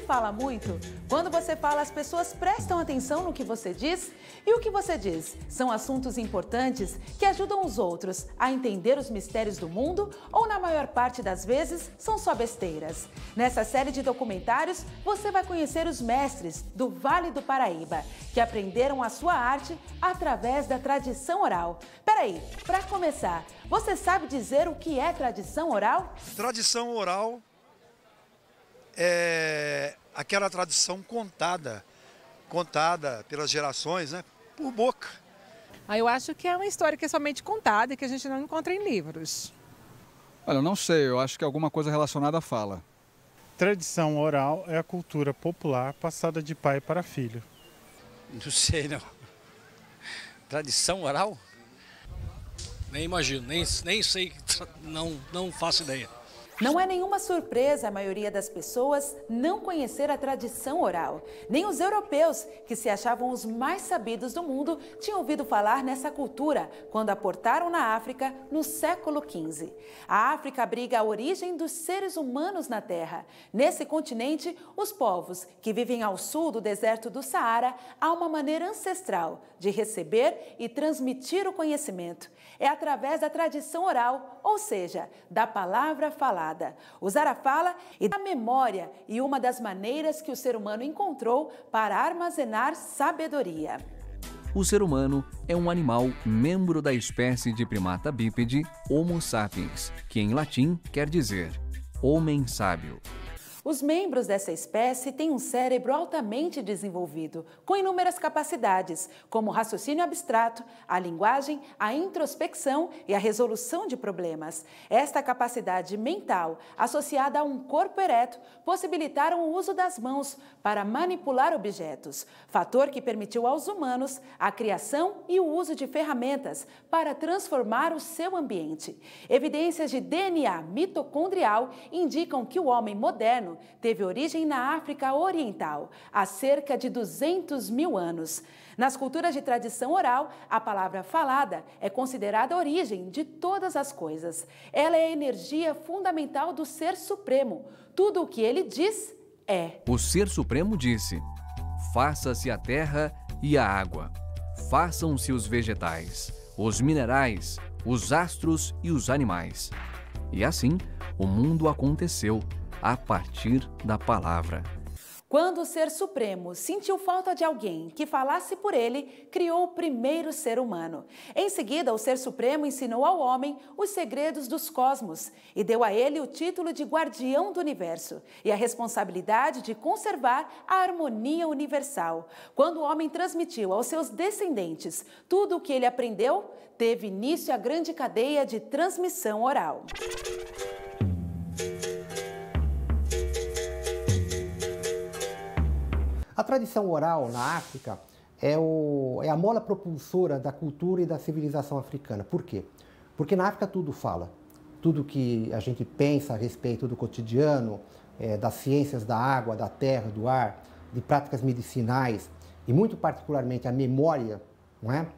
fala muito? Quando você fala, as pessoas prestam atenção no que você diz? E o que você diz? São assuntos importantes que ajudam os outros a entender os mistérios do mundo ou, na maior parte das vezes, são só besteiras? Nessa série de documentários, você vai conhecer os mestres do Vale do Paraíba, que aprenderam a sua arte através da tradição oral. Peraí, para começar, você sabe dizer o que é tradição oral? Tradição oral é aquela tradição contada pelas gerações, né, por boca. Eu acho que é uma história que é somente contada e que a gente não encontra em livros. Olha, eu não sei, eu acho que é alguma coisa relacionada à fala. Tradição oral é a cultura popular passada de pai para filho. Não sei, não. Tradição oral? Nem imagino, nem sei, não faço ideia. Não é nenhuma surpresa a maioria das pessoas não conhecer a tradição oral. Nem os europeus, que se achavam os mais sabidos do mundo, tinham ouvido falar nessa cultura quando aportaram na África no século XV. A África abriga a origem dos seres humanos na Terra. Nesse continente, os povos que vivem ao sul do deserto do Saara há uma maneira ancestral de receber e transmitir o conhecimento. É através da tradição oral, ou seja, da palavra falada. Usar a fala e da memória e uma das maneiras que o ser humano encontrou para armazenar sabedoria. O ser humano é um animal membro da espécie de primata bípede Homo sapiens, que em latim quer dizer homem sábio. Os membros dessa espécie têm um cérebro altamente desenvolvido, com inúmeras capacidades, como o raciocínio abstrato, a linguagem, a introspecção e a resolução de problemas. Esta capacidade mental, associada a um corpo ereto, possibilitaram o uso das mãos para manipular objetos, fator que permitiu aos humanos a criação e o uso de ferramentas para transformar o seu ambiente. Evidências de DNA mitocondrial indicam que o homem moderno teve origem na África Oriental, há cerca de 200 mil anos. Nas culturas de tradição oral, a palavra falada é considerada a origem de todas as coisas. Ela é a energia fundamental do Ser Supremo. Tudo o que ele diz é. O Ser Supremo disse: faça-se a terra e a água, façam-se os vegetais, os minerais, os astros e os animais. E assim, o mundo aconteceu a partir da palavra. Quando o Ser Supremo sentiu falta de alguém que falasse por ele, criou o primeiro ser humano. Em seguida, o Ser Supremo ensinou ao homem os segredos dos cosmos e deu a ele o título de guardião do universo e a responsabilidade de conservar a harmonia universal. Quando o homem transmitiu aos seus descendentes tudo o que ele aprendeu, teve início a grande cadeia de transmissão oral. A tradição oral na África é a mola propulsora da cultura e da civilização africana. Por quê? Porque na África tudo fala. Tudo que a gente pensa a respeito do cotidiano, das ciências da água, da terra, do ar, de práticas medicinais e muito particularmente a memória, não é?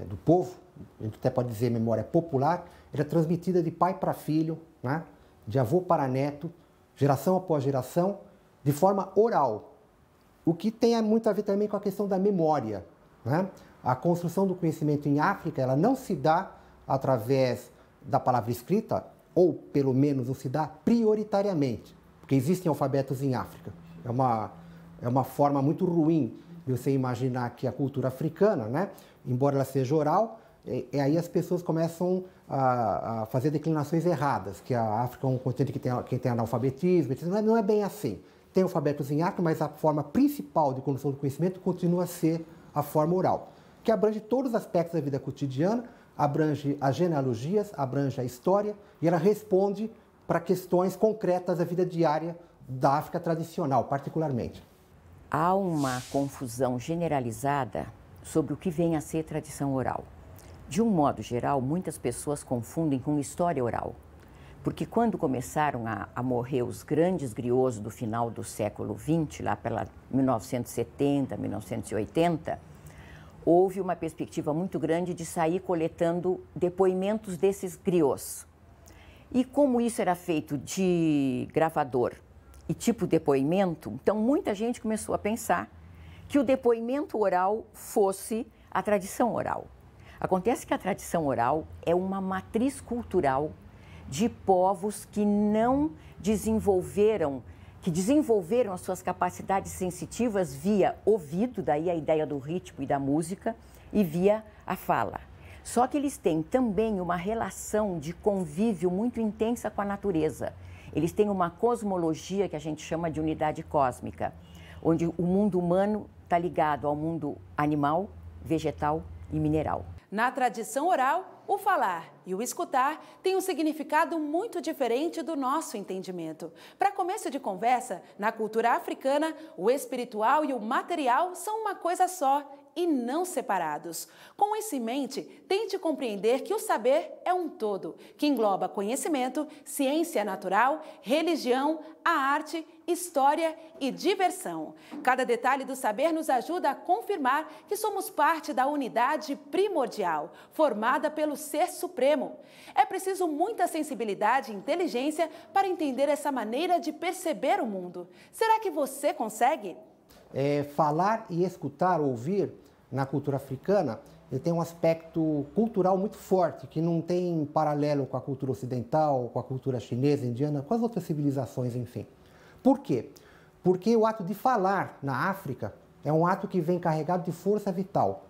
Do povo, a gente até pode dizer memória popular, era transmitida de pai para filho, né? De avô para neto, geração após geração, de forma oral. O que tem muito a ver também com a questão da memória, né? A construção do conhecimento em África, ela não se dá através da palavra escrita, ou pelo menos não se dá prioritariamente, porque existem alfabetos em África. É uma forma muito ruim de você imaginar que a cultura africana, né? Embora ela seja oral, aí as pessoas começam a fazer declinações erradas, que a África é um continente que tem analfabetismo, etc. Não é bem assim. Tem alfabetos em África, mas a forma principal de condução do conhecimento continua a ser a forma oral, que abrange todos os aspectos da vida cotidiana, abrange as genealogias, abrange a história e ela responde para questões concretas da vida diária da África tradicional, particularmente. Há uma confusão generalizada sobre o que vem a ser tradição oral. De um modo geral, muitas pessoas confundem com história oral. Porque quando começaram a morrer os grandes griots do final do século XX, lá pela 1970, 1980, houve uma perspectiva muito grande de sair coletando depoimentos desses griots. E como isso era feito de gravador e tipo depoimento, então muita gente começou a pensar que o depoimento oral fosse a tradição oral. Acontece que a tradição oral é uma matriz cultural de povos que não desenvolveram, que desenvolveram as suas capacidades sensitivas via ouvido, daí a ideia do ritmo e da música, e via a fala. Só que eles têm também uma relação de convívio muito intensa com a natureza. Eles têm uma cosmologia que a gente chama de unidade cósmica, onde o mundo humano está ligado ao mundo animal, vegetal e mineral. Na tradição oral, o falar e o escutar têm um significado muito diferente do nosso entendimento. Para começo de conversa, na cultura africana, o espiritual e o material são uma coisa só e não separados. Com isso em mente, tente compreender que o saber é um todo, que engloba conhecimento, ciência natural, religião, a arte, história e diversão. Cada detalhe do saber nos ajuda a confirmar que somos parte da unidade primordial, formada pelo Ser Supremo. É preciso muita sensibilidade e inteligência para entender essa maneira de perceber o mundo. Será que você consegue? Falar e escutar, ouvir, na cultura africana, ele tem um aspecto cultural muito forte, que não tem paralelo com a cultura ocidental, com a cultura chinesa, indiana, com as outras civilizações, enfim. Por quê? Porque o ato de falar na África é um ato que vem carregado de força vital.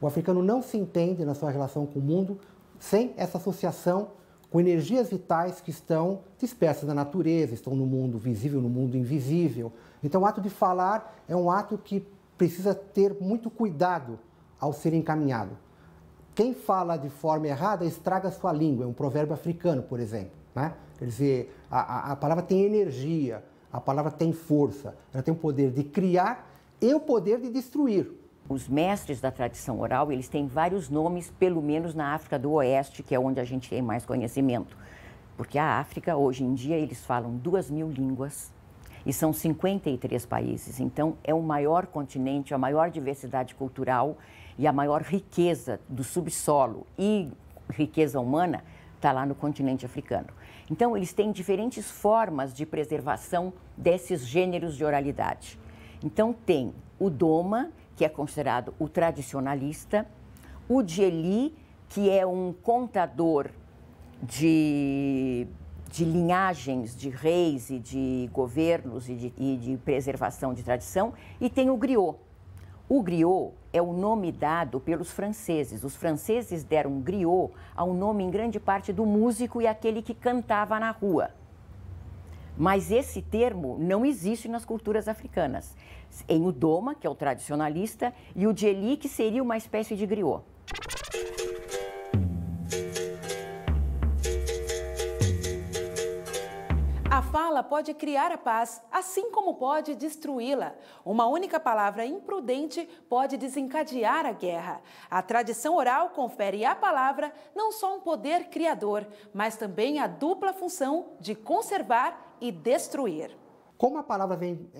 O africano não se entende na sua relação com o mundo sem essa associação com energias vitais que estão dispersas na natureza, estão no mundo visível, no mundo invisível. Então, o ato de falar é um ato que precisa ter muito cuidado ao ser encaminhado. Quem fala de forma errada estraga a sua língua, é um provérbio africano, por exemplo, né? Quer dizer, a palavra tem energia, a palavra tem força, ela tem o poder de criar e o poder de destruir. Os mestres da tradição oral, eles têm vários nomes, pelo menos na África do Oeste, que é onde a gente tem mais conhecimento. Porque a África, hoje em dia, eles falam 2.000 línguas e são 53 países. Então, é o maior continente, a maior diversidade cultural e a maior riqueza do subsolo e riqueza humana está lá no continente africano. Então, eles têm diferentes formas de preservação desses gêneros de oralidade. Então, tem o Doma, que é considerado o tradicionalista, o Djeli, que é um contador de linhagens de reis e de governos e de preservação de tradição, e tem o griot. O griot é o nome dado pelos franceses. Os franceses deram griot ao nome, em grande parte, do músico e aquele que cantava na rua. Mas esse termo não existe nas culturas africanas. Em o Doma, que é o tradicionalista, e o Djeli, que seria uma espécie de griot. A fala pode criar a paz, assim como pode destruí-la. Uma única palavra imprudente pode desencadear a guerra. A tradição oral confere à palavra não só um poder criador, mas também a dupla função de conservar e destruir. Como a palavra vem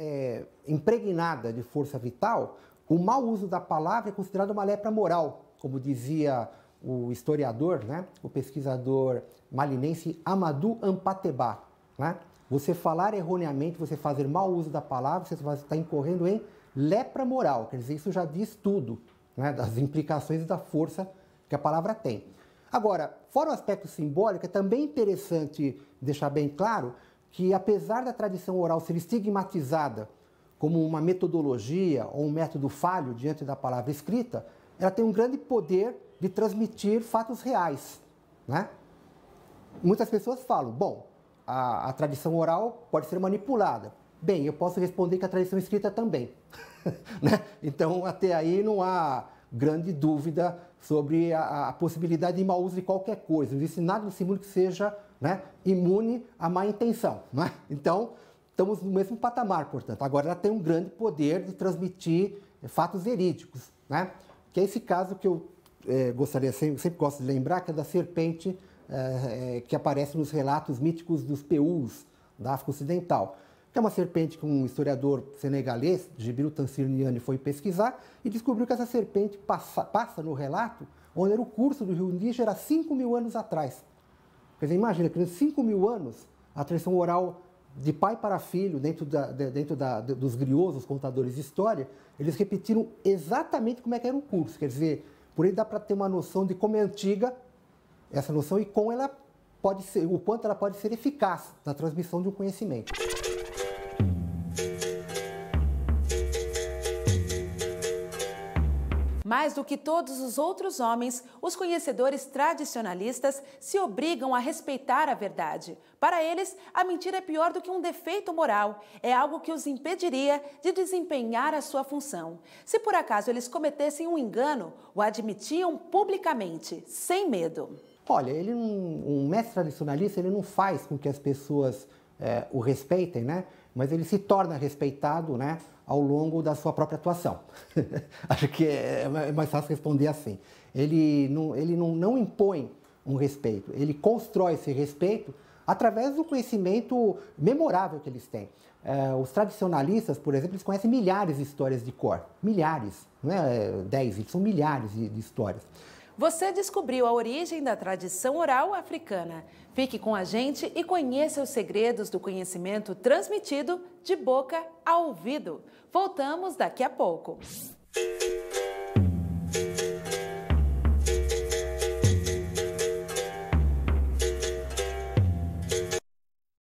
impregnada de força vital, o mau uso da palavra é considerado uma lepra moral, como dizia o historiador, né, o pesquisador malinense Amadou Hampâté-Bâ. Né? Você falar erroneamente, você fazer mau uso da palavra, você está incorrendo em lepra moral. Quer dizer, isso já diz tudo, né, das implicações e da força que a palavra tem. Agora, fora o aspecto simbólico, é também interessante deixar bem claro que, apesar da tradição oral ser estigmatizada como uma metodologia ou um método falho diante da palavra escrita, ela tem um grande poder de transmitir fatos reais. Né? Muitas pessoas falam, bom, a tradição oral pode ser manipulada. Bem, eu posso responder que a tradição escrita também. Né? Então, até aí não há grande dúvida sobre a possibilidade de mau uso de qualquer coisa. Não existe nada nesse mundo que seja, né, imune à má intenção. Né? Então, estamos no mesmo patamar, portanto. Agora, ela tem um grande poder de transmitir fatos verídicos. Né? Que é esse caso que eu sempre gosto de lembrar, que é da serpente que aparece nos relatos míticos dos Peus, da África Ocidental, que é uma serpente que um historiador senegalês, Djibril Tansir Niane, foi pesquisar e descobriu que essa serpente passa no relato onde era o curso do rio Níger há 5.000 anos atrás. Quer dizer, imagina que em 5.000 anos a tradição oral de pai para filho, dentro dos griosos contadores de história, eles repetiram exatamente como é que era o curso. Quer dizer, por aí dá para ter uma noção de como é antiga essa noção e como ela pode ser, o quanto ela pode ser eficaz na transmissão de um conhecimento. Mais do que todos os outros homens, os conhecedores tradicionalistas se obrigam a respeitar a verdade. Para eles, a mentira é pior do que um defeito moral. É algo que os impediria de desempenhar a sua função. Se por acaso eles cometessem um engano, o admitiam publicamente, sem medo. Olha, um mestre tradicionalista, ele não faz com que as pessoas o respeitem, né? Mas ele se torna respeitado, né, ao longo da sua própria atuação. Acho que é mais fácil responder assim. Ele não impõe um respeito, ele constrói esse respeito através do conhecimento memorável que eles têm. Os tradicionalistas, por exemplo, eles conhecem milhares de histórias de cor. Milhares, não é 10, são milhares de histórias. Você descobriu a origem da tradição oral africana. Fique com a gente e conheça os segredos do conhecimento transmitido de boca a ouvido. Voltamos daqui a pouco.